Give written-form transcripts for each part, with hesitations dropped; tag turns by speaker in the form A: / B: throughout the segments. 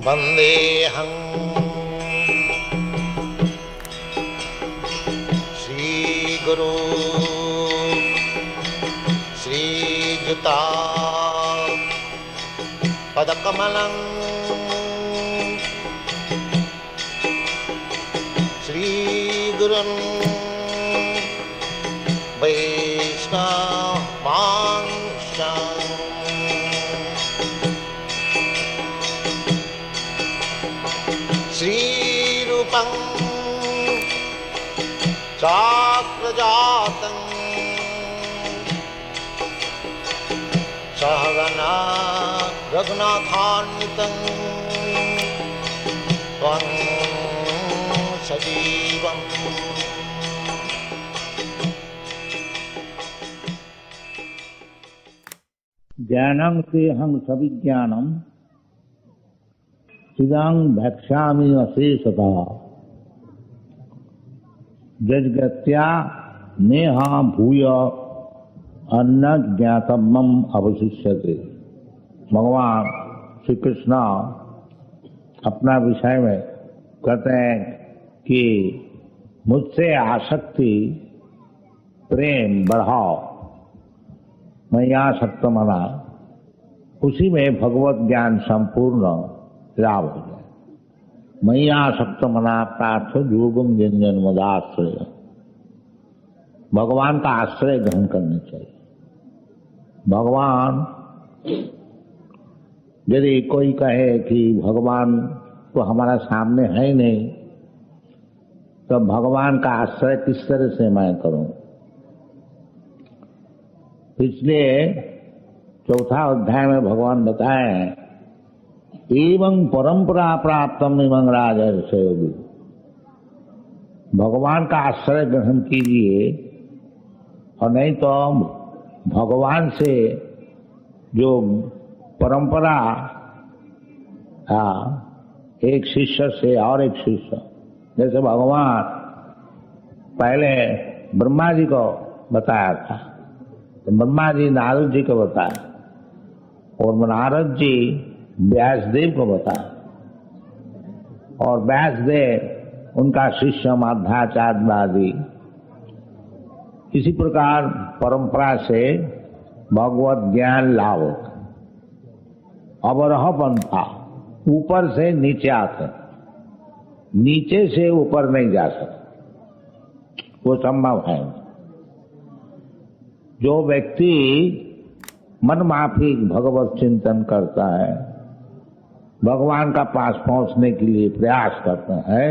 A: वंदेहं श्रीगुरु श्रीयुता पदकमलं श्रीगुरुन् वैष्णवांश्च श्रीरूपं चाक्रजातं सहगना रघुनाथान्वितं त्वं सजीवम्
B: ज्ञानं से हम सविज्ञानम चिदां भक्षामि अशेषतः जजगत्या नेहा भूय अन्न ज्ञातव्यम अवशिष्यते। भगवान श्री कृष्ण अपना विषय में कहते हैं कि मुझसे आसक्ति प्रेम बढ़ाओ, मैं यहाँ सक्त मना, उसी में भगवत ज्ञान संपूर्ण लाभ हो जाए। मैं यहाँ सक्त मना प्रार्थ योगम जन मदाश्रय, भगवान का आश्रय ग्रहण करना चाहिए। भगवान यदि कोई कहे कि भगवान तो हमारा सामने है ही नहीं, तो भगवान का आश्रय किस तरह से मैं करूं? इसलिए चौथा अध्याय में भगवान बताए एवं परंपरा प्राप्तम इमं राजर्षि, भगवान का आश्रय ग्रहण कीजिए, और नहीं तो भगवान से जो परंपरा एक शिष्य से और एक शिष्य, जैसे भगवान पहले ब्रह्मा जी को बताया था, तो ब्रह्मा जी नारद जी को बताया, और नारद जी व्यासदेव को बताया, और व्यासदेव उनका शिष्य मध्वाचार्य आदि। इसी प्रकार परंपरा से भगवत ज्ञान लाभ होता। अवरह पंथा, ऊपर से नीचे आते, नीचे से ऊपर नहीं जा सकते, वो संभव है। जो व्यक्ति मन माफिक भगवत चिंतन करता है, भगवान का पास पहुंचने के लिए प्रयास करता है,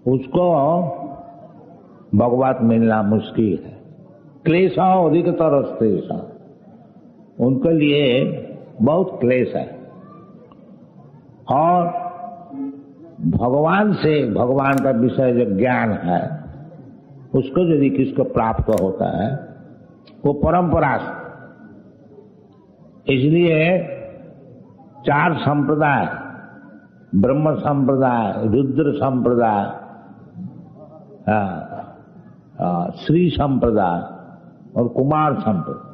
B: उसको भगवत मिलना मुश्किल है। क्लेश अधिकतर अस्तेषा, उनके लिए बहुत क्लेश है। और भगवान से, भगवान का विषय जो ज्ञान है, उसको यदि किसको प्राप्त होता है, वो परंपरा से। इसलिए चार संप्रदाय, ब्रह्म संप्रदाय, रुद्र संप्रदाय, श्री संप्रदाय और कुमार संप्रदाय,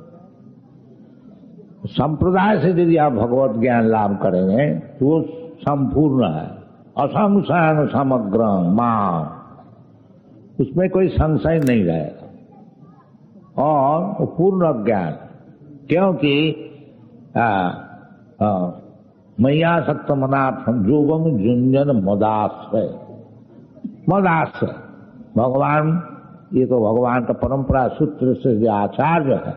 B: संप्रदाय से यदि आप भगवत ज्ञान लाभ करेंगे तो वो संपूर्ण है। असंशयन समग्र मां, उसमें कोई संशय नहीं रहेगा, और वो पूर्ण ज्ञान। क्योंकि मैया सक्त मनाथ जोगम जुंजन मदाश्रय, मदाश्रय भगवान, ये तो भगवान का परंपरा सूत्र से जो आचार्य है,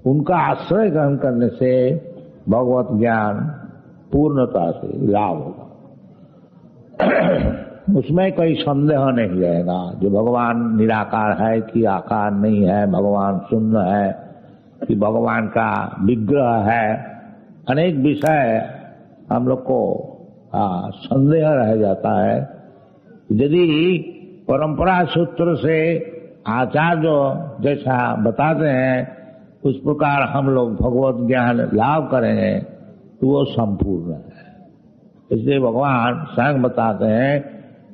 B: उनका आश्रय ग्रहण करने से भगवत ज्ञान पूर्णता से लाभ होगा। उसमें कोई संदेह नहीं रहेगा। जो भगवान निराकार है कि आकार नहीं है, भगवान शून्य है कि भगवान का विग्रह है, अनेक विषय हम लोग को संदेह रह जाता है। यदि परंपरा सूत्र से आचार्य जैसा बताते हैं, उस प्रकार हम लोग भगवत ज्ञान लाभ करेंगे तो वो संपूर्ण है। इसलिए भगवान स्वयं बताते हैं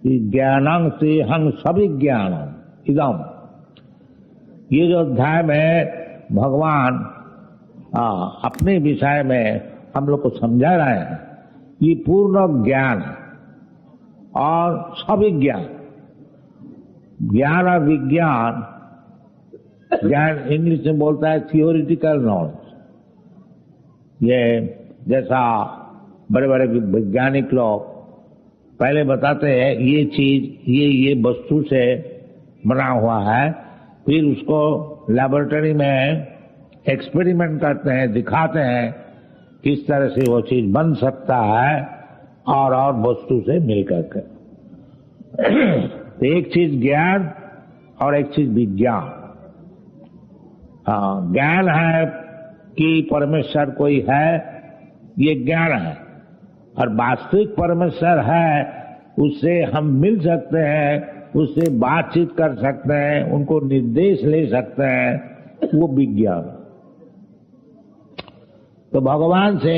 B: कि ज्ञानं से हम सभी ज्ञानम इदम। ये जो अध्याय में भगवान अपने विषय में हम लोग को समझा रहे हैं ये पूर्ण ज्ञान है और सविज्ञान। ज्ञान और विज्ञान, ज्ञान इंग्लिश में बोलता है थियोरिटिकल नॉलेज। ये जैसा बड़े बड़े वैज्ञानिक लोग पहले बताते हैं ये चीज ये वस्तु से बना हुआ है, फिर उसको लैबोरेटरी में एक्सपेरिमेंट करते हैं, दिखाते हैं किस तरह से वो चीज बन सकता है और वस्तु से मिलकर के। तो एक चीज ज्ञान और एक चीज विज्ञान। ज्ञान है कि परमेश्वर कोई है, ये ज्ञान है, और वास्तविक परमेश्वर है, उससे हम मिल सकते हैं, उससे बातचीत कर सकते हैं, उनको निर्देश ले सकते हैं, वो विज्ञान। तो भगवान से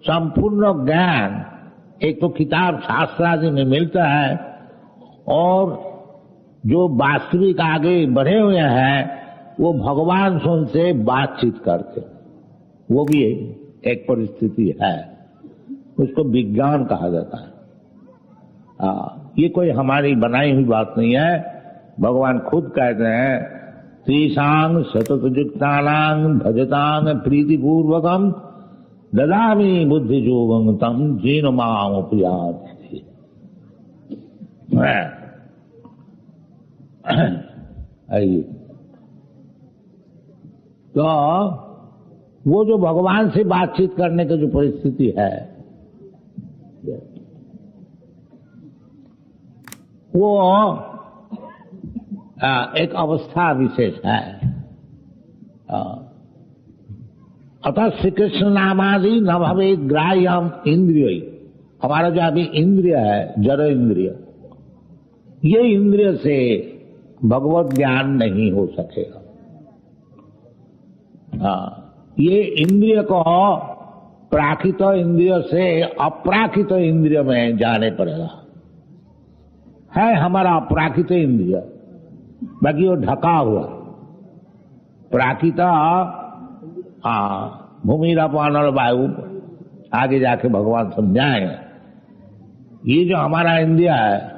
B: संपूर्ण ज्ञान एक तो किताब शास्त्र आदि में मिलता है, और जो वास्तविक आगे बढ़े हुए हैं वो भगवान से उनसे बातचीत करते, वो भी एक परिस्थिति है, उसको विज्ञान कहा जाता है। ये कोई हमारी बनाई हुई बात नहीं है, भगवान खुद कहते हैं त्रिशांग सततयुक्तानां भजतांग प्रीतिपूर्वकम ददामि बुद्धि योगं तम येन माम उपयाति। तो वो जो भगवान से बातचीत करने की जो परिस्थिति है, वो एक अवस्था विशेष है। अतः श्री कृष्ण नामादि न भवे ग्राह्यम इंद्रिय। हमारा जो अभी इंद्रिय है, जड़ इंद्रिय, ये इंद्रिय से भगवत ज्ञान नहीं हो सकेगा। ये इंद्रिय को प्राकृत इंद्रिय से अप्राकृत इंद्रिय में जाने पड़ेगा। है हमारा अप्राकृत इंद्रिय, बाकी वो ढका हुआ। प्राकृत भूमिरापान और वायु आगे जाके भगवान समझाएंगे। ये जो हमारा इंद्रिय है,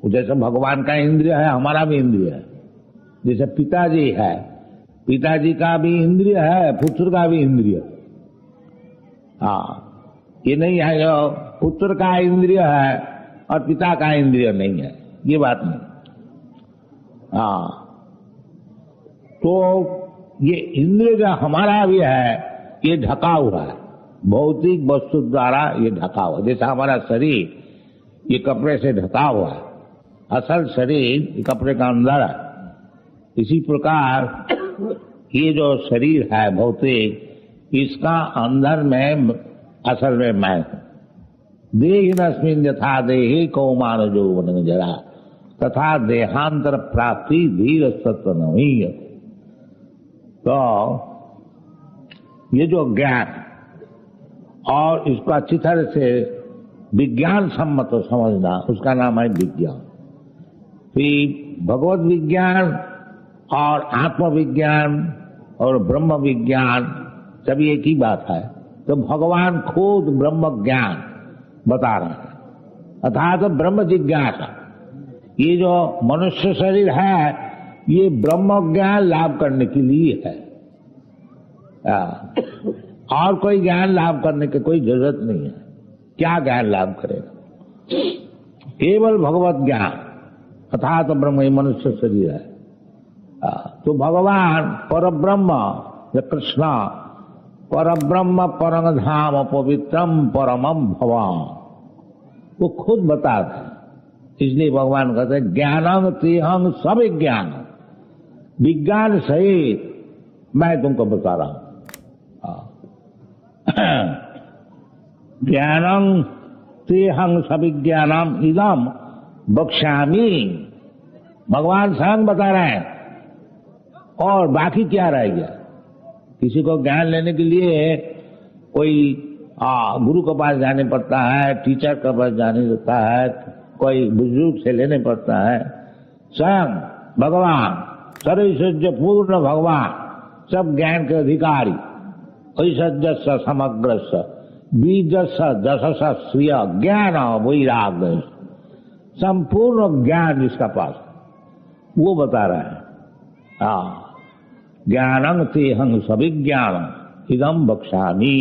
B: जैसे भगवान का इंद्रिय है, हमारा भी इंद्रिय है। जैसे पिताजी है, पिताजी का भी इंद्रिय है, पुत्र का भी इंद्रिय। ये नहीं है जो पुत्र का इंद्रिय है और पिता का इंद्रिय नहीं है, ये बात नहीं। तो ये इंद्रिय जो हमारा भी है, ये ढका हुआ है, भौतिक वस्तु द्वारा ये ढका हुआ। जैसा हमारा शरीर ये कपड़े से ढका हुआ है, असल शरीर ये कपड़े का अंदर है। इसी प्रकार ये जो शरीर है भौतिक, इसका अंदर में असल में मैं हूं। देहिनस्मिन् यथा देहि कौमार यौवन जरा तथा देहांतर प्राप्ति धीर सत्व नहीं। तो ये जो ज्ञान और इसको अच्छी तरह से विज्ञान सम्मत समझना, उसका नाम है विज्ञान। फिर भगवत विज्ञान और आत्मविज्ञान और ब्रह्म विज्ञान सब एक ही बात है। तो भगवान खुद ब्रह्म ज्ञान बता रहे हैं, अर्थात ब्रह्म जिज्ञासा। ये जो मनुष्य शरीर है, ये ब्रह्म ज्ञान लाभ करने के लिए है। और कोई ज्ञान लाभ करने की कोई जरूरत नहीं है। क्या ज्ञान लाभ करेगा? केवल भगवत ज्ञान, अर्थात ब्रह्म मनुष्य शरीर है। तो भगवान परब्रह्म कृष्ण परब्रह्म परम धाम पवित्रम परमम भवान, वो खुद बताते हैं। इसलिए भगवान कहते हैं ज्ञानम तेहम सब ज्ञान, विज्ञान सहित मैं तुमको बता रहा हूं। ज्ञानम तेहं सविज्ञानम इदम बक्ष्यामि, भगवान स्वयं बता रहे हैं। और बाकी क्या रह गया? किसी को ज्ञान लेने के लिए कोई गुरु के पास जाने पड़ता है, टीचर के पास जाने पड़ता है, कोई बुजुर्ग से लेने पड़ता है। स्वयं भगवान सर्वैश्वर्य पूर्ण भगवान, सब ज्ञान के अधिकारी, ऐश्वर्य समग्र, बीजस दशस श्रिय ज्ञान वैराग्य, संपूर्ण ज्ञान जिसका पास वो बता रहा है। हाँ, ज्ञानं तेहं सविज्ञानम् इदं बक्ष्यामि।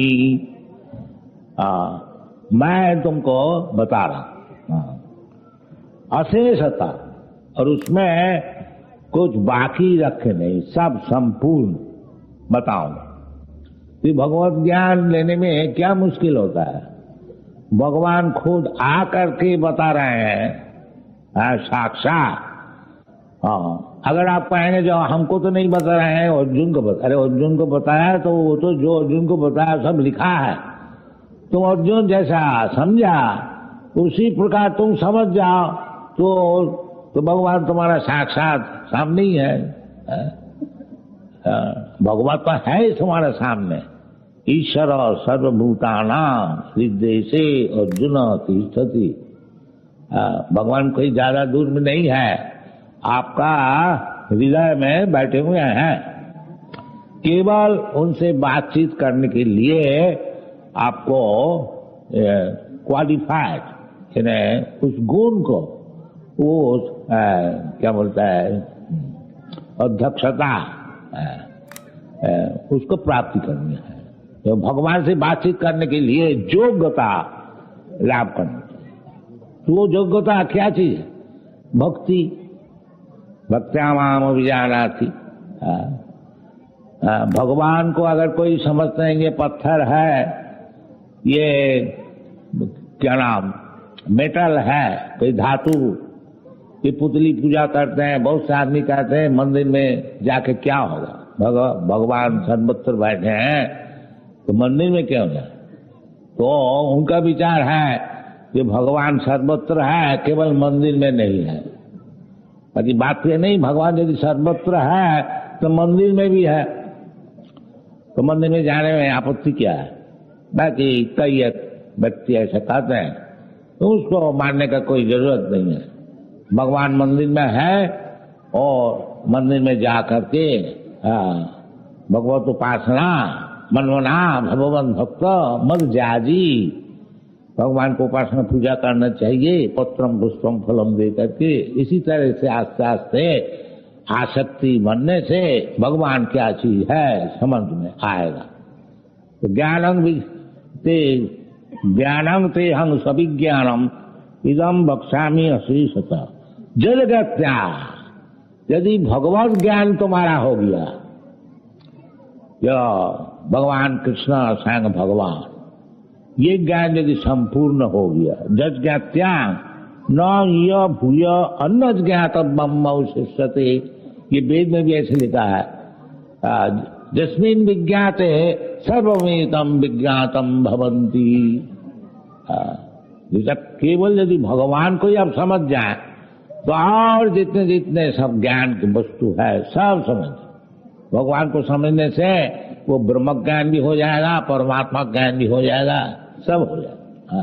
B: मैं तुमको बता रहा अशेषता, और उसमें कुछ बाकी रखे नहीं, सब संपूर्ण बताऊंगा। कि भगवत ज्ञान लेने में क्या मुश्किल होता है? भगवान खुद आकर के बता रहे हैं साक्षात। हाँ, अगर आप कहेंगे जो हमको तो नहीं बता रहे हैं, अर्जुन को बता, अरे अर्जुन को बताया तो वो तो जो अर्जुन को बताया सब लिखा है, तुम अर्जुन जैसा समझा उसी प्रकार तुम समझ जाओ तो भगवान तुम्हारा साक्षात सामने ही है। भगवान तो है ही तुम्हारे सामने। ईश्वर सर्वभूतानां हृदयसे अर्जुन तिष्ठति। भगवान कोई ज्यादा दूर में नहीं है, आपका हृदय में बैठे हुए हैं। केवल उनसे बातचीत करने के लिए आपको क्वालिफाइड, उस गुण को, वो क्या बोलता है, अध्यक्षता, उसको प्राप्ति करनी है। तो भगवान से बातचीत करने के लिए योग्यता लाभ करनी। तो वो योग्यता क्या चीज है? भक्ति। भक्त्या माम अभिजानाति। भगवान को अगर कोई समझते हैं ये पत्थर है, ये क्या नाम मेटल है, कोई धातु, ये पुतली पूजा करते हैं। बहुत से आदमी कहते हैं मंदिर में जाके क्या होगा, भगवान सर्वत्र बैठे हैं तो मंदिर में क्यों जाए? तो उनका विचार है कि भगवान सर्वत्र है, केवल मंदिर में नहीं है। बाकी बात ये नहीं, भगवान यदि सर्वत्र है तो मंदिर में भी है, तो मंदिर में जाने में आपत्ति क्या है? बाकी कई व्यक्ति ऐसे कहते हैं, तो उसको मानने का कोई जरूरत नहीं है। भगवान मंदिर में है और मंदिर में जा करके भगवत उपासना मनमना भगवान भक्त मद जाजी, भगवान को उपासना पूजा करना चाहिए, पत्रम पुष्पम फलम दे करके। इसी तरह से आस्ते आस्ते आसक्ति बनने से भगवान क्या चीज है समझ में आएगा। तो ज्ञानं ते हंग सविज्ञानम इदम बक्ष्यामि अशेषतः जलगत्या। यदि भगवत ज्ञान तुम्हारा हो गया, या भगवान कृष्ण स्वयं भगवान, ये ज्ञान यदि संपूर्ण हो गया, जज ज्ञात्या न य भूय अन्न ज्ञातव्यम अवशिष्यते। ये वेद में भी ऐसे लिखा है, जस्मिन् विज्ञाते सर्वमेतम विज्ञातम भवन्ति। केवल यदि भगवान को ही आप समझ जाए तो और जितने जितने सब ज्ञान की वस्तु है सब समझ। भगवान को समझने से वो ब्रह्म ज्ञान भी हो जाएगा, परमात्मा ज्ञान भी हो जाएगा, सब हो जाएगा।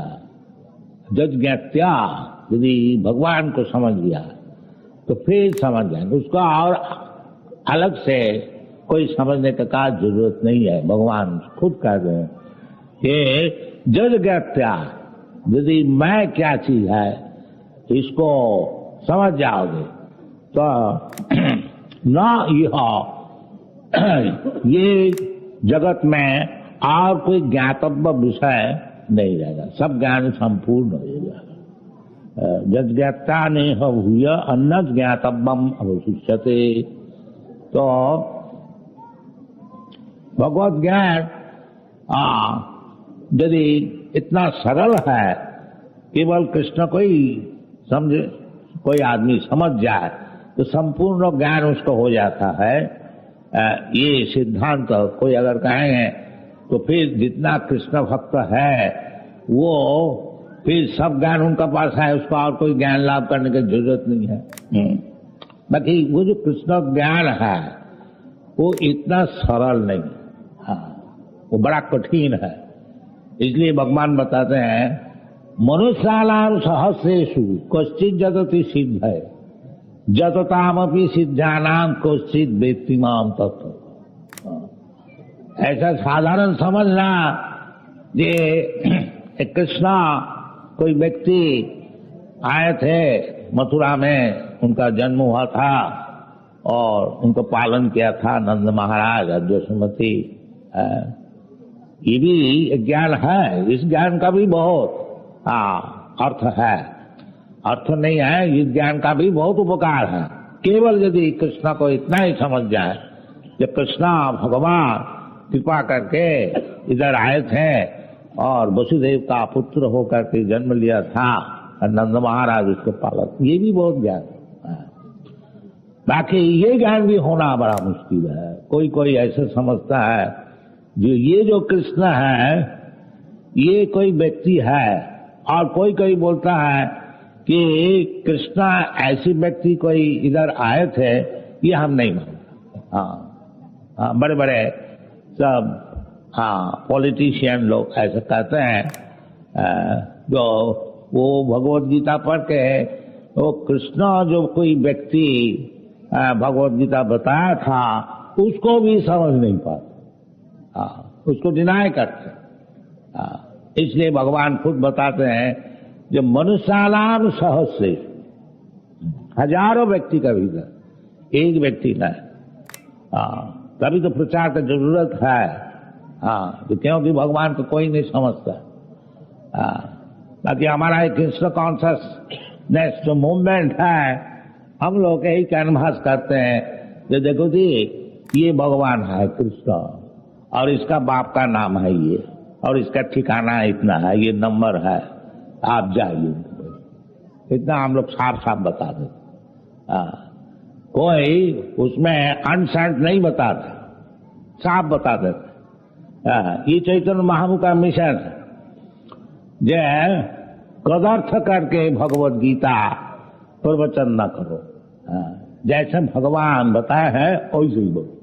B: जज ज्ञात्या, यदि भगवान को समझ लिया तो फिर समझ जाएंगे, उसका और अलग से कोई समझने का जरूरत नहीं है। भगवान खुद कहते हैं कि जज ज्ञात्या, यदि मैं क्या चीज है इसको समझ जाओगे तो न ये जगत में और कोई ज्ञातव्य विषय नहीं रहेगा, सब ज्ञान संपूर्ण हो जाएगा। जद ज्ञाता ने भूय अन्न ज्ञातव्यम अवशिष्यते। तो भगवत ज्ञान यदि इतना सरल है, केवल कृष्ण को ही समझे, कोई आदमी समझ जाए तो संपूर्ण ज्ञान उसको हो जाता है। ये सिद्धांत कोई अगर कहेंगे तो फिर जितना कृष्ण भक्त है वो फिर सब ज्ञान उनका पास है, उसको और कोई ज्ञान लाभ करने की जरूरत नहीं है। बाकी वो जो कृष्ण ज्ञान है वो इतना सरल नहीं, वो बड़ा कठिन है। इसलिए भगवान बताते हैं मनुष्याणाम सहस्रेषु कश्चित् जतति सिद्धये जततामपि सिद्धानाम कश्चित् वेत्ति माम तत्व। ऐसा साधारण समझना ये कृष्णा कोई व्यक्ति आए थे मथुरा में, उनका जन्म हुआ था और उनको पालन किया था नंद महाराज और यशोमती। ये भी ज्ञान है, इस ज्ञान का भी बहुत अर्थ है। अर्थ नहीं है, इस ज्ञान का भी बहुत उपकार है। केवल यदि कृष्णा को इतना ही समझ जाए कि कृष्णा भगवान कृपा करके इधर आए थे और वसुदेव का पुत्र होकर के जन्म लिया था और नंद महाराज उसको पालक, ये भी बहुत ज्ञान है। बाकी ये ज्ञान भी होना बड़ा मुश्किल है। कोई कोई ऐसे समझता है जो ये जो कृष्ण है ये कोई व्यक्ति है, और कोई कोई बोलता है कि कृष्णा ऐसी व्यक्ति कोई इधर आए थे, ये हम नहीं मानते। बड़े बड़े सब पॉलिटिशियन लोग ऐसे कहते हैं, जो वो भगवत गीता पढ़ के वो कृष्ण जो कोई व्यक्ति भगवत गीता बताया था उसको भी समझ नहीं पाते, उसको डिनाय करते। इसलिए भगवान खुद बताते हैं जो मनुष्यानाम सहस्रे, हजारों व्यक्ति का भीतर एक व्यक्ति का है। तभी तो प्रचार की जरूरत है। क्योंकि भगवान को कोई नहीं समझता। बाकी हमारा एक कृष्ण कॉन्शियसनेस जो मूवमेंट है, हम लोग यही कैनवास करते हैं जो देखो जी ये भगवान है कृष्ण, और इसका बाप का नाम है ये, और इसका ठिकाना इतना है, ये नंबर है, आप जाइए। इतना हम लोग साफ साफ बता देते। कोई उसमें अनसेंट नहीं बताता, साफ बता देते। ये चैतन्य महाप्रभु का मिशन है जे कदर्थ करके भगवत गीता प्रवचन न करो। जैसे भगवान बताए हैं वैसे ही बोलो।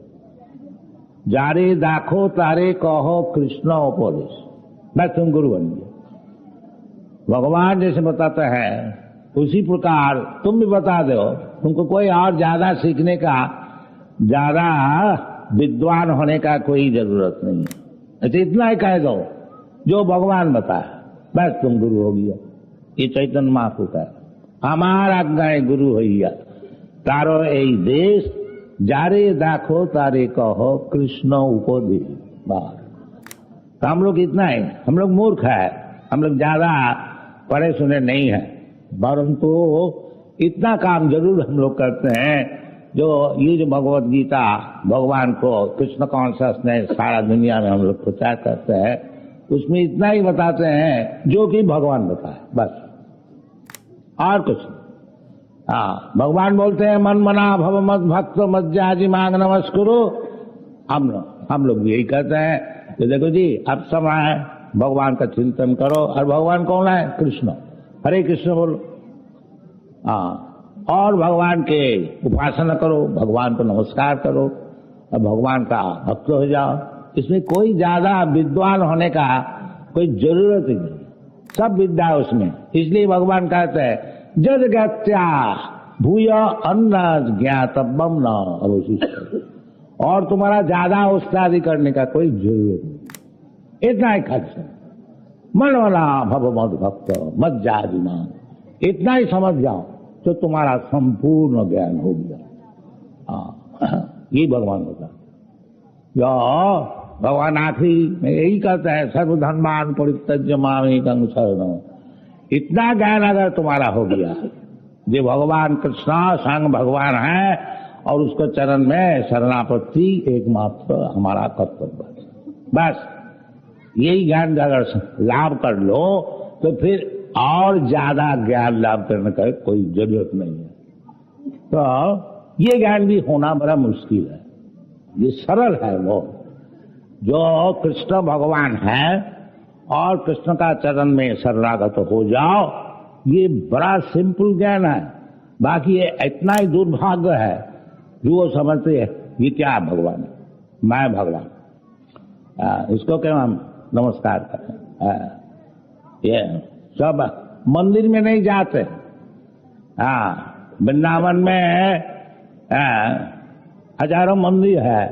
B: जारे दाखो तारे कहो कृष्ण उपदेश, मैं तुम गुरु बन गया। भगवान जैसे बताते हैं उसी प्रकार तुम भी बता दो। तुमको कोई और ज्यादा सीखने का, ज्यादा विद्वान होने का कोई जरूरत नहीं है। अच्छा इतना ही कह दो जो भगवान बताया, बस तुम गुरु हो गया। ये चैतन्य महाप्रभु का हमारा आज्ञा गुरु हो गया। तारो यही देश जारे दाखो तारे कहो कृष्ण उपदेश। तो हम लोग इतना ही, हम लोग मूर्ख है, हम लोग ज्यादा पढ़े सुने नहीं है, परंतु इतना काम जरूर हम लोग करते हैं जो ये जो भगवत गीता भगवान को कृष्ण कॉन्शियसनेस सारा दुनिया में हम लोग प्रचार करते हैं, उसमें इतना ही बताते हैं जो कि भगवान बताए, बस और कुछ नहीं। भगवान बोलते हैं मन मना भव मत भक्त मत जाजी मांग नमस्कुरु। हम लोग यही कहते हैं कि देखो जी अब समय है, भगवान का चिंतन करो। और भगवान कौन है? कृष्ण। हरे कृष्ण बोलो। और भगवान के उपासना करो, भगवान को नमस्कार करो और भगवान का भक्त हो जाओ। इसमें कोई ज्यादा विद्वान होने का कोई जरूरत ही नहीं, सब विद्या उसमें। इसलिए भगवान कहते हैं जद गत्या भूय अन्न ज्ञातव्यम न अवशिष्ट। और तुम्हारा ज्यादा उस्तादी करने का कोई जरूरत नहीं, इतना ही खर्च। मन वाला भव मद भक्त मत जाजी मान, इतना ही समझ जाओ तो तुम्हारा संपूर्ण ज्ञान हो गया। ये भगवान होता। जो भगवान आखिरी में यही कहता है सर्वधर्मान परित्यज्य मामेकं शरणं। इतना ज्ञान अगर तुम्हारा हो गया, जो भगवान कृष्ण संग भगवान है और उसको चरण में शरणापत्ति एकमात्र हमारा कर्तव्य है। बस यही ज्ञान अगर लाभ कर लो तो फिर और ज्यादा ज्ञान लाभ करने का कोई जरूरत नहीं है। तो ये ज्ञान भी होना बड़ा मुश्किल है। ये सरल है, वो जो कृष्ण भगवान है और कृष्ण का चरण में शरणागत हो जाओ, ये बड़ा सिंपल ज्ञान है। बाकी ये इतना ही दुर्भाग्य है जो वो समझते हैं ये क्या भगवान है, मैं भगवान, इसको क्या हम नमस्कार करें। ये सब मंदिर में नहीं जाते। वृंदावन में हजारों मंदिर है,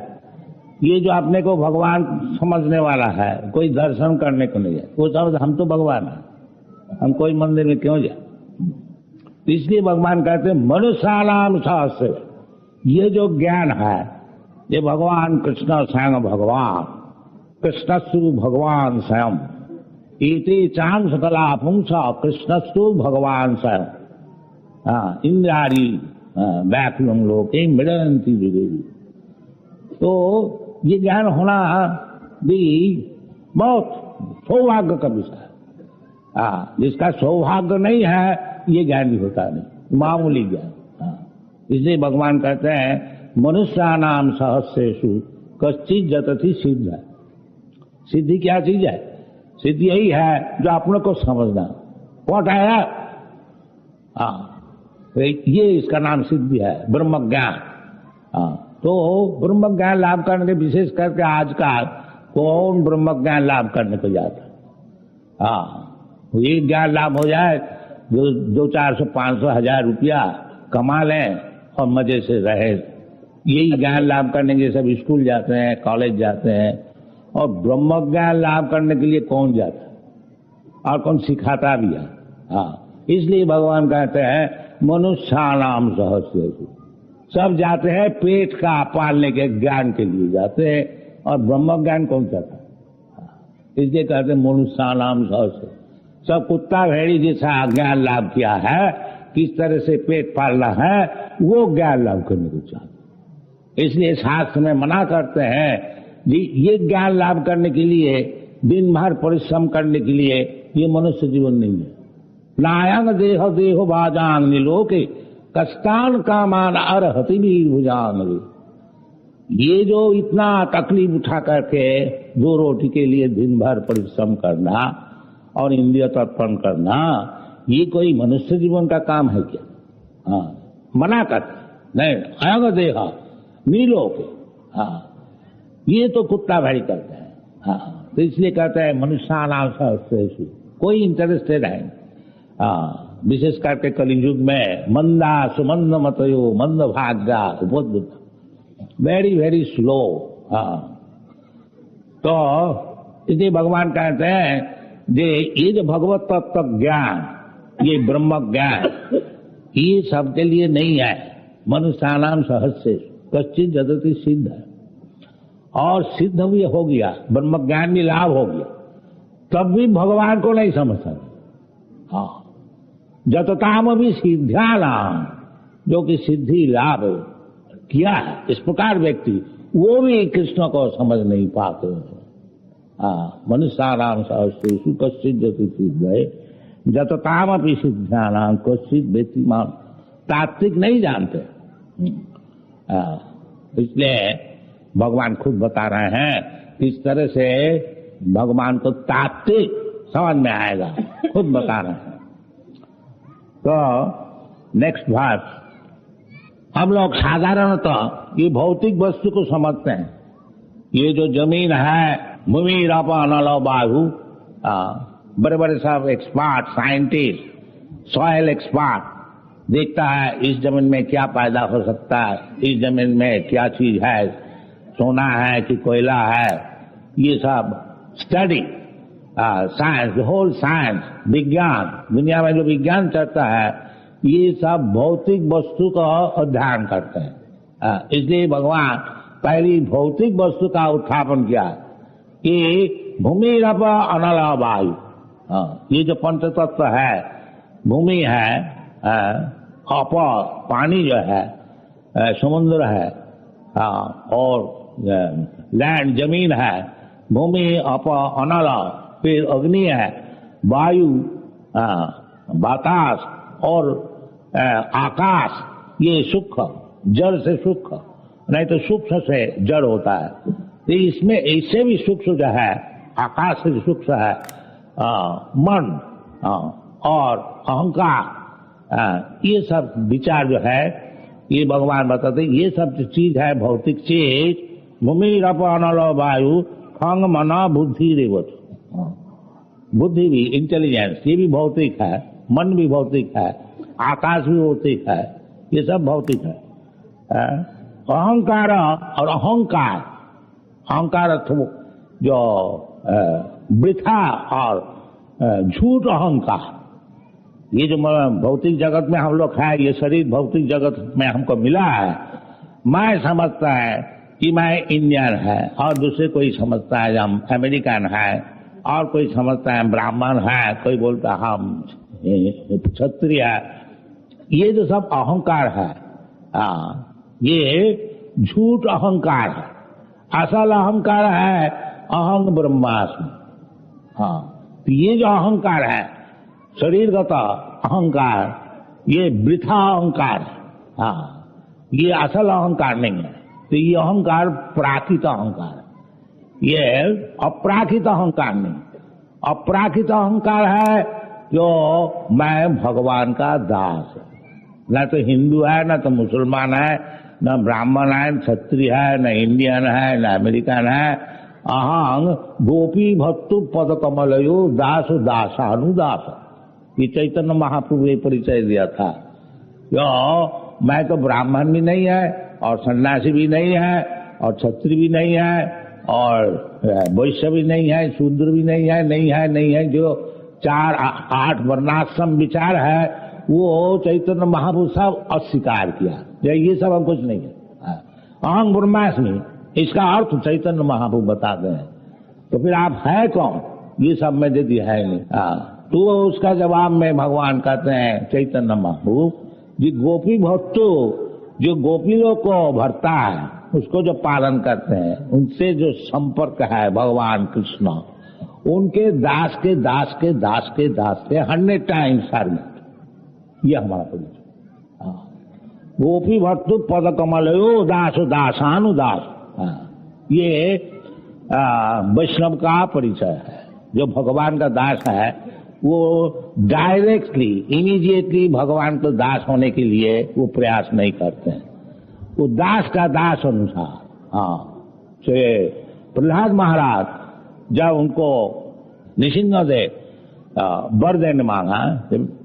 B: ये जो अपने को भगवान समझने वाला है, कोई दर्शन करने को नहीं है, वो समझ हम तो भगवान है, हम कोई मंदिर में क्यों जाए। इसलिए भगवान कहते हैं मनुष्यानाम सहस्र, ये जो ज्ञान है ये भगवान कृष्ण स्वयं भगवान, कृष्णस्तु भगवान स्वयं, इति चांद सकला पुंसा कृष्णस्तु भगवान स्वयं। हाँ, इंद्रारी व्याकुलम लोके मृडयन्ति विदेवी। तो ये ज्ञान होना भी बहुत सौभाग्य का विषय है। हाँ, जिसका सौभाग्य नहीं है ये ज्ञान भी होता नहीं, मामूली ज्ञान। हाँ, इसलिए भगवान कहते हैं मनुष्यानाम सहस्रेषु कश्चित् जतति सिद्ध। सिद्धि क्या चीज है? सिद्धि यही है जो अपने को समझना। व्हाट है? हाँ, ये इसका नाम सिद्धि है, ब्रह्म ज्ञान। हाँ, तो ब्रह्म ज्ञान लाभ करने के विशेष करके आजकल कौन ब्रह्म ज्ञान लाभ करने को जाता। हाँ, ये ज्ञान लाभ हो जाए, जो 200, 400, 500, 1000 रुपया कमा लें और मजे से रहे, यही ज्ञान लाभ करने के सब स्कूल जाते हैं, कॉलेज जाते हैं। और ब्रह्म ज्ञान लाभ करने के लिए कौन जाता है और कौन सिखाता भी है। हाँ, इसलिए भगवान कहते हैं मनुष्यानाम सहस्रेषु, सब जाते हैं पेट का पालने के ज्ञान के लिए जाते हैं, और ब्रह्म ज्ञान कौन चाहता है। इसलिए कहते हैं मनुष्यानाम सहस्र, सब कुत्ता भेड़ी जैसा ज्ञान लाभ किया है, किस तरह से पेट पालना है वो ज्ञान लाभ करने को चाहते। इसलिए शास्त्र में मना करते हैं जी, ये ज्ञान लाभ करने के लिए दिन भर परिश्रम करने के लिए ये मनुष्य जीवन नहीं है। नायंग देह देहो बाजांग निलोके कष्टान कामान अर्हति भुजांग। ये जो इतना तकलीफ उठा करके 2 रोटी के लिए दिन भर परिश्रम करना और इंद्रिय तर्पण करना, ये कोई मनुष्य जीवन का काम है क्या? हाँ, मना करते नहीं, अयंग देह नीलोके। हाँ, ये तो कुत्ता भाई करते हैं। हाँ, तो इसलिए कहते हैं मनुष्यानाम सहस्रेषु, कोई इंटरेस्टेड है। हाँ, विशेष करके कलियुग में मंदा सुमंद मतयो मंद भाग्या उपद्रुत, वेरी वेरी स्लो। हाँ, तो इसलिए भगवान कहते हैं ये जो भगवत तत्व ज्ञान, ये ब्रह्म ज्ञान, ये सबके लिए नहीं है। मनुष्यानाम सहस्रेषु कश्चित् जतति सिद्ध है, और सिद्ध भी हो गया, ब्रह्म ज्ञान भी लाभ हो गया, तब भी भगवान को नहीं समझ सकते। हाँ, जतताम भी सिद्ध्यानाम, जो कि सिद्धि लाभ किया है इस प्रकार व्यक्ति, वो भी कृष्ण को समझ नहीं पाते। हाँ, मनुष्यानाम सहस्रेषु कश्चित् जतति सिद्ध, जतताम अपि सिद्ध्यानाम कश्चित् वेत्तिमाम। तात्विक नहीं जानते। इसलिए भगवान खुद बता रहे हैं किस तरह से भगवान को तात्विक समझ में आएगा, खुद बता रहे हैं। तो नेक्स्ट वर्स, हम लोग साधारणतः ये भौतिक वस्तु को समझते हैं। ये जो जमीन है, भूमि रप अनल वायु, बड़े बड़े सब एक्सपर्ट साइंटिस्ट, सॉइल एक्सपर्ट देखता है इस जमीन में क्या पैदा हो सकता है, इस जमीन में क्या चीज है, सोना है कि कोयला है, ये सब स्टडी साइंस, होल साइंस, विज्ञान, दुनिया में जो विज्ञान चलता है ये सब भौतिक वस्तु का अध्ययन करते हैं। इसलिए भगवान पहली भौतिक वस्तु का उत्थापन किया कि भूमि रप अनल वायु। ये जो पंचतत्व है, भूमि है, अप पानी जो है, समुद्र है, और लैंड जमीन है, भूमि अप अनल, फिर अग्नि है, वायु, बतास और आकाश, ये सूक्ष्म, जड़ से सूक्ष्म, नहीं तो सूक्ष्म से जड़ होता है। तो इसमें इससे भी सूक्ष्म जो है, आकाश से सूक्ष्म है मन और अहंकार, ये सब विचार जो है ये भगवान बताते, ये सब जो चीज है भौतिक चीज, भूमि रप अनल वायु खंग मना बुद्धि रेवत। बुद्धि भी, इंटेलिजेंस, ये भी भौतिक है, मन भी भौतिक है, आकाश भी भौतिक है, ये सब भौतिक है। अहंकार और अहंकार, अहंकार जो वृथा और झूठ अहंकार, ये जो भौतिक जगत में हम लोग है, ये शरीर भौतिक जगत में हमको मिला है, मैं समझता है कि मैं इंडियन है, और दूसरे कोई समझता है हम अमेरिकन है, और कोई समझता है ब्राह्मण है, कोई बोलता है हम क्षत्रिय है। ये जो सब अहंकार है, ये झूठ अहंकार है। असल अहंकार है अहं ब्रह्मास्मि। तो ये जो अहंकार है, शरीरगत अहंकार, ये वृथा अहंकार है। ये असल अहंकार नहीं है। तो ये अहंकार प्राकृत अहंकार है, ये अपराकृत अहंकार नहीं। अपराकृत अहंकार है जो मैं भगवान का दास है, न तो हिंदू है, न तो मुसलमान है, न ब्राह्मण है, न क्षत्रिय है, न इंडियन है, न अमेरिकन है। अहं गोपी भक्तु पद कमलयो दास दासानुदास। ये चैतन्य महाप्रभु ने परिचय दिया था। जो मैं तो ब्राह्मण भी नहीं है, और सन्यासी भी नहीं है, और क्षत्रिय भी नहीं है, और वैश्य भी नहीं है, शूद्र भी नहीं है, नहीं है। जो 4-8 वर्णाश्रम विचार है, वो चैतन्य महाप्रभु सब अस्वीकार किया। ये सब हम कुछ नहीं है। अहं ब्रह्मास्मि, इसका अर्थ चैतन्य महाप्रभु बताते हैं। तो फिर आप है कौन? ये सब में यदि है नहीं। तो उसका जवाब में भगवान कहते हैं चैतन्य महाप्रभु जी, गोपी भक्तों, जो गोपी लोग को भरता है, उसको जो पालन करते हैं, उनसे जो संपर्क है भगवान कृष्ण, उनके दास के दास के दास के दास के 100 टाइम्स सर्वेंट। यह हमारा परिचय। गोपी भक्तु पद कमलयो दास दासानुदास। ये वैष्णव का परिचय है। जो भगवान का दास है, वो डायरेक्टली इमीडिएटली भगवान को दास होने के लिए वो प्रयास नहीं करते हैं। वो दास का दास अनुसार। प्रहलाद महाराज जब उनको नृसिंहदेव वर देने मांगा,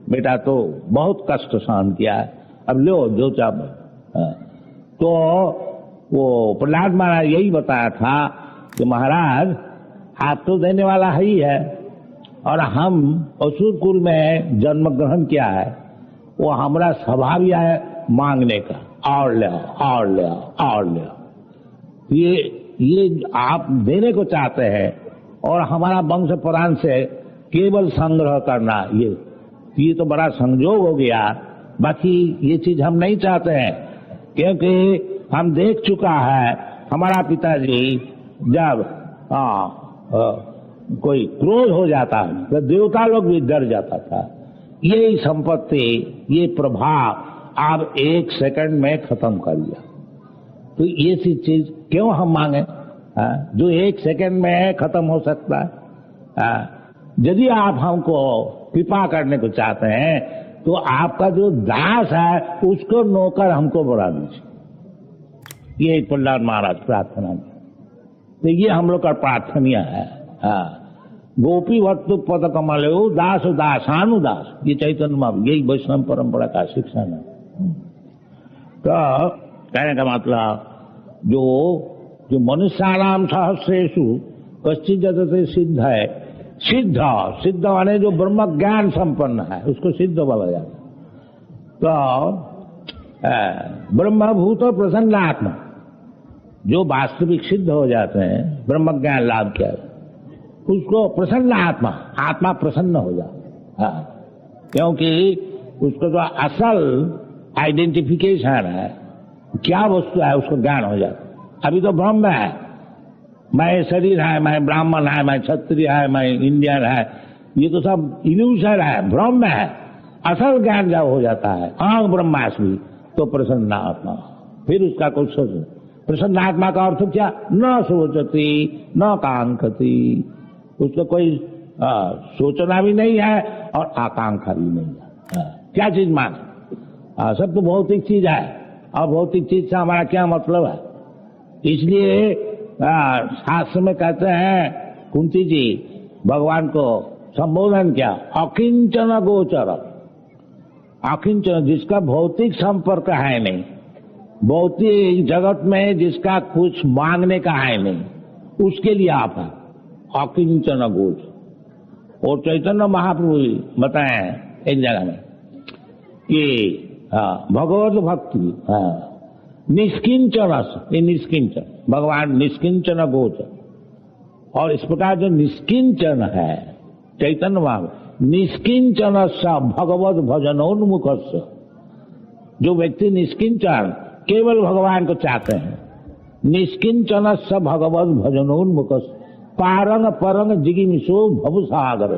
B: बेटा तो बहुत कष्ट सहन किया है, अब लो जो चाह। तो वो प्रहलाद महाराज यही बताया था कि महाराज आप तो देने वाला ही है, और हम असुर कुल में जन्म ग्रहण किया है, वो हमारा स्वभाव ही है मांगने का, और ले और ले और ले। ये आप देने को चाहते हैं, और हमारा वंश पुराण से केवल संग्रह करना, ये तो बड़ा संजोग हो गया। बाकी ये चीज हम नहीं चाहते हैं, क्योंकि हम देख चुका है हमारा पिताजी जब कोई क्रोध हो जाता है तो देवता लोग भी डर जाता था। ये संपत्ति, ये प्रभाव आप 1 सेकंड में खत्म कर दिया। तो ये सी चीज क्यों हम मांगे जो 1 सेकंड में खत्म हो सकता है? यदि आप हमको कृपा करने को चाहते हैं, तो आपका जो दास है उसको नौकर हमको बना दीजिए। ये प्रहलाद महाराज प्रार्थना। तो ये हम लोग का प्रार्थनीय है। गोपी भक्तु पद कमलयो दास दासानुदास। ये चैतन्य महाप्रभु, यही वैष्णव परंपरा का शिक्षण है। तो कहने का मतलब जो मनुष्याणाम सहस्रेषु कश्चित् जगते सिद्ध है। सिद्ध माने जो ब्रह्म ज्ञान संपन्न है, उसको सिद्ध बोला जाता है। तो ब्रह्मभूत प्रसन्नात्मा, जो वास्तविक सिद्ध हो जाते हैं, ब्रह्म ज्ञान लाभ किया, उसको प्रसन्न आत्मा प्रसन्न हो जाता है। क्योंकि उसको जो असल आइडेंटिफिकेशन है, क्या वस्तु है, उसको ज्ञान हो जाता है। अभी तो ब्रह्म है, मैं शरीर है, मैं ब्राह्मण है, मैं क्षत्रिय है, मैं इंडियन है, ये तो सब इल्यूशन है, भ्रम है। असल ज्ञान जब हो जाता है अहं ब्रह्मास्मि, तो प्रसन्न आत्मा। फिर उसका कुछ सोच, प्रसन्न आत्मा का अर्थ क्या? न सोचती न कांक्षती, उसको कोई सोचना भी नहीं है और आकांक्षा भी नहीं है। क्या चीज मांगे? सब तो भौतिक चीज है, और भौतिक चीज से हमारा क्या मतलब है? इसलिए शास्त्र में कहते हैं, कुंती जी भगवान को संबोधन किया, अकिंचन गोचर। अकिंचन, जिसका भौतिक संपर्क है नहीं, भौतिक जगत में जिसका कुछ मांगने का है नहीं, उसके लिए आप है अकिंचन गोच। और चैतन्य महाप्रभु बताए एक जगह में कि भगवत भक्ति निष्किंचन, ये निष्किंचन भगवान निष्किंचन गोच। और इस प्रकार जो निष्किंचन है चैतन्य महाप्रभु, निष्किंचन स भगवत भजनोन्मुख, जो व्यक्ति निष्किंचन केवल भगवान को चाहते हैं, निष्किंचन स भगवत भजनोन्मुख पारंग परंग जिगिमिशो भवसागर,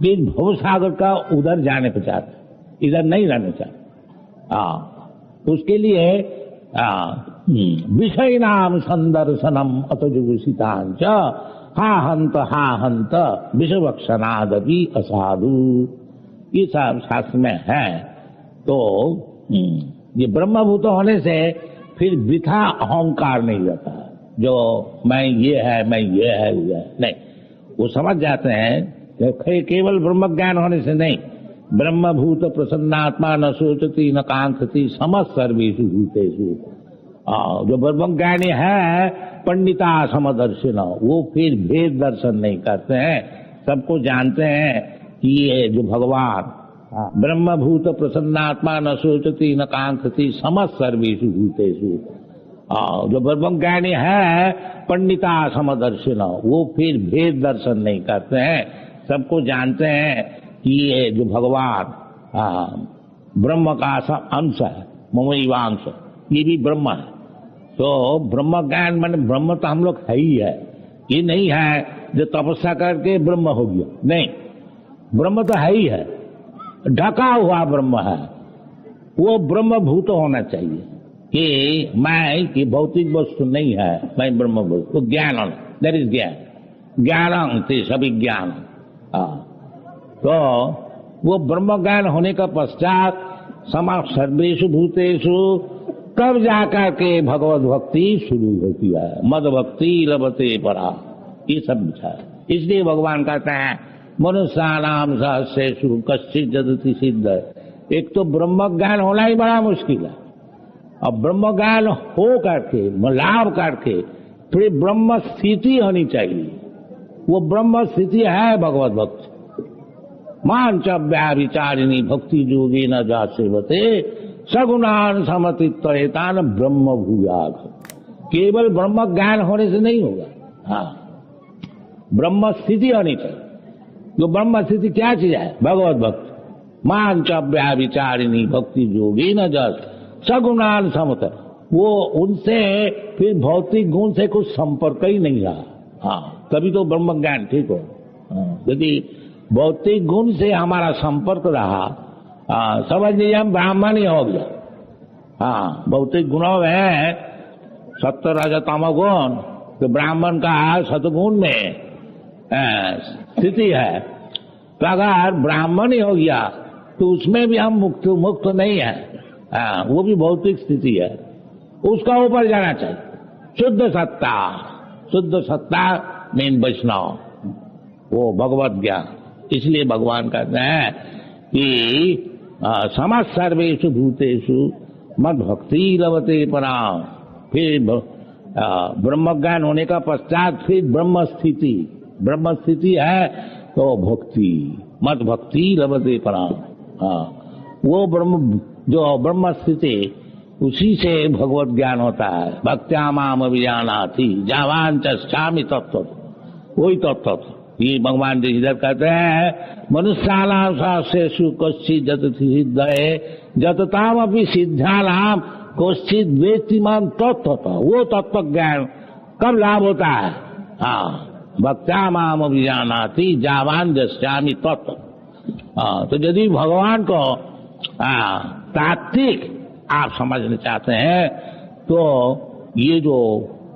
B: इस भवसागर का उधर जाने को चाहते, इधर नहीं रहना चाहते। उसके लिए विषय नाम संदर्शनम अतजुषितांच हा हंत विषवक्षनादपि असाधु, ये सब शास्त्र में है। तो ये ब्रह्मभूत होने से फिर वृथा अहंकार नहीं रहता, जो मैं ये है मैं ये है नहीं, वो समझ जाते हैं केवल ब्रह्म ज्ञान होने से नहीं। ब्रह्मभूत प्रसन्नात्मा न सोचती न कांक्षति समस्त सर्वेषु भूतेषु, जो ब्रह्म ज्ञानी है पंडिता समदर्शिन, वो फिर भेद दर्शन नहीं करते हैं, सबको जानते हैं कि ये जो भगवान ब्रह्मभूत प्रसन्नात्मा न सोचती न कांक्षति समस्त सर्वेषु भूतेषु, जो ब्रह्म ज्ञानी है पंडिता समदर्शिन, वो फिर भेद दर्शन नहीं करते हैं, सबको जानते हैं कि ये जो भगवान ब्रह्म का अंश है, ममैवांश, ये भी ब्रह्म है। तो ब्रह्म ज्ञान माने ब्रह्म तो हम लोग है ही है, ये नहीं है जो तपस्या करके ब्रह्म हो गया, नहीं, ब्रह्म तो है ही है, ढका हुआ ब्रह्म है, वो ब्रह्म भूत होना चाहिए कि मैं की भौतिक वस्तु नहीं है, मैं ब्रह्म भूत, तो ज्ञान होना, दैट इज ज्ञान, ज्ञान थे सभी ज्ञान। तो वो ब्रह्म ज्ञान होने का पश्चात समा सर्वेषु भूतेषु तब जाकर के भगवत भक्ति शुरू होती है, मद भक्ति लभते परा, ये सब विचार। इसलिए भगवान कहते हैं मनुष्यानाम सहस्रेषु कश्चित् जदति सिद्ध। एक तो ब्रह्म ज्ञान होना ही बड़ा मुश्किल है, अब ब्रह्म ज्ञान हो करके लाभ करके फिर ब्रह्म स्थिति होनी चाहिए, वो ब्रह्म स्थिति है भगवत भक्ति। मान च व्याविचारिणी भक्ति जोगी न जा सेवते सगुणान समतित्वरेतान ब्रह्म भूयाग। केवल ब्रह्म ज्ञान होने से नहीं होगा, ब्रह्म स्थिति होनी चाहिए। जो ब्रह्म स्थिति क्या चीज है? भगवत भक्ति। मान च व्याविचारिणी भक्ति जोगी न जा सगुणान समत, वो उनसे फिर भौतिक गुण से कुछ संपर्क ही नहीं रहा, तभी तो ब्रह्म ज्ञान ठीक हो। यदि भौतिक गुण से हमारा संपर्क रहा, समझ लीजिए हम ब्राह्मण ही हो गया। भौतिक गुणों में सत्व रज तम गुण, तो ब्राह्मण का सतगुण में स्थिति है, तो अगर ब्राह्मण ही हो गया तो उसमें भी हम मुक्त नहीं है, वो भी भौतिक स्थिति है, उसका ऊपर जाना चाहिए। शुद्ध सत्ता मीन वैष्णव, वो भगवत ज्ञान। इसलिए भगवान कहते हैं कि समस्त सर्वेषु भूतेषु मद भक्ति लभते पराम। फिर ब्रह्म ज्ञान होने का पश्चात फिर ब्रह्म स्थिति है तो भक्ति, मद भक्ति लभते पराम। वो ब्रह्म स्थिति, उसी से भगवत ज्ञान होता है। भक्त्या माम अभिजानाति जावान चामी तत्व, वही तत्व। ये भगवान जी इधर कहते हैं मनुष्यानाम सहस्रेषु कश्चित् जदति सिद्धये जतताम अपि सिद्धानाम कश्चित् वेत्तिमान तत्व। वो तत्व ज्ञान कब लाभ होता है? भक्त्या माम अभिजानाति जावान जस्यामि तत्व। तो यदि भगवान को तात्विक आप समझना चाहते हैं तो ये जो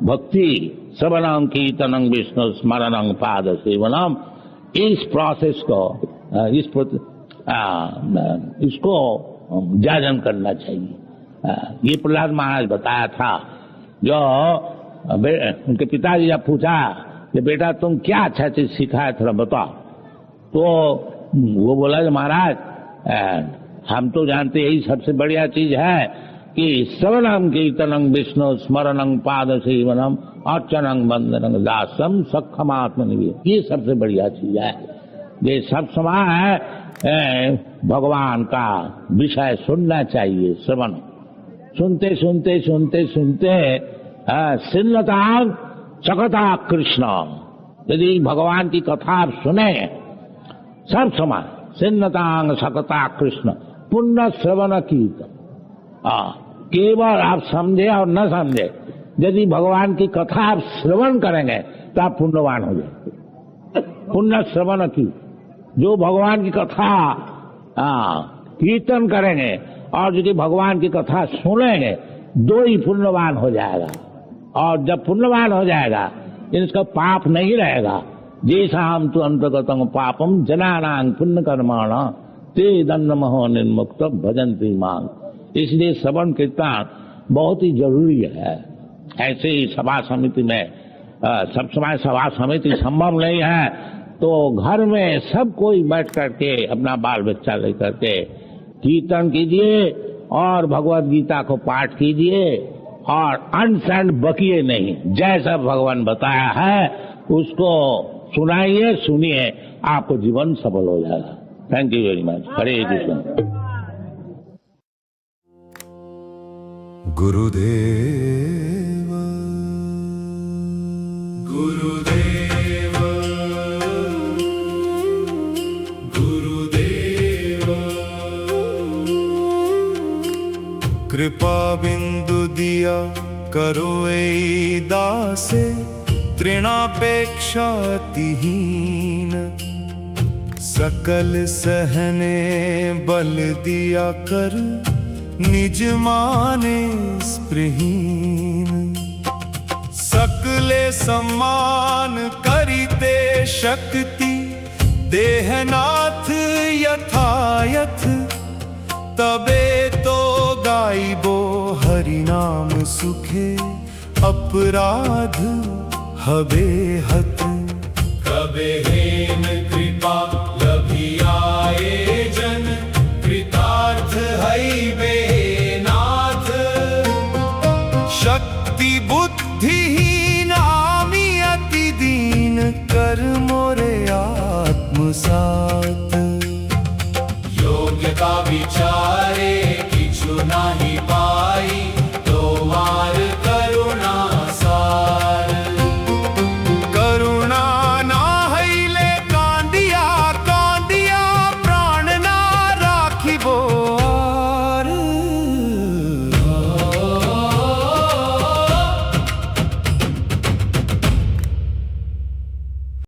B: भक्ति श्रवणं कीर्तनं विष्णु स्मरणं पाद सेवनम, इस प्रोसेस को इसको जाजन करना चाहिए। ये प्रहलाद महाराज बताया था, जो उनके पिताजी जब पूछा कि बेटा तुम क्या अच्छा चीज सीखा है थोड़ा बताओ, तो वो बोला महाराज हम तो जानते यही सबसे बढ़िया चीज है कि श्रवणम कीर्तनं विष्णु स्मरणं पाद सेवनम अर्चनं वंदनं दासम सखमात्मनिवेदनम, ये सबसे बढ़िया चीज है। ये सब समय भगवान का विषय सुनना चाहिए। श्रवण सुनते सुनते सुनते सुनते सिन्नता सकता कृष्ण, यदि भगवान की कथा आप सुने सब समय, सिन्नतांग सकता कृष्ण पुण्य श्रवण कीर्तन, केवल आप समझे और न समझे, यदि भगवान की कथा आप श्रवण करेंगे तो आप पुण्यवान हो जाएंगे। पुण्य श्रवण की, जो भगवान की कथा कीर्तन करेंगे और यदि भगवान की कथा सुनेंगे, दो ही पुण्यवान हो जाएगा। और जब पुण्यवान हो जाएगा इसका पाप नहीं रहेगा। जैसा हम तो अंतर्गतम पापम जनानां पुण्य कर्माण ते दंडमहो निर्मुक्त भजन्ति मांग। इसलिए श्रवण कीर्तन बहुत ही जरूरी है। ऐसे ही सभा समिति में सब समय सभा समिति संभव नहीं है, तो घर में सब कोई बैठ करके अपना बाल बच्चा लेकर के कीर्तन कीजिए और भगवत गीता को पाठ कीजिए और अनसैंड बकिए नहीं, जैसा भगवान बताया है उसको सुनाइए, सुनिए, आपको जीवन सफल हो जाएगा। Thank you very much. Hare Krishna.
C: गुरुदेव गुरुदेव गुरुदेव, कृपा बिंदु दिया करो ऐ दासे, तृणापेक्षा तिहीन, सकल सहने बल दिया कर, निज माने स्पृहीन। सकले सम्मान करिते शक्ति, देहनाथ यथायथ, तबे तो गाइबो हरि नाम सुखे, अपराध हबे हत। कबे हेन कृपा लभियाए जन, कृतार्थ हईबे नाथ। शक्ति बुद्धिहीन आमी अति दीन, कर मोरे आत्मसात।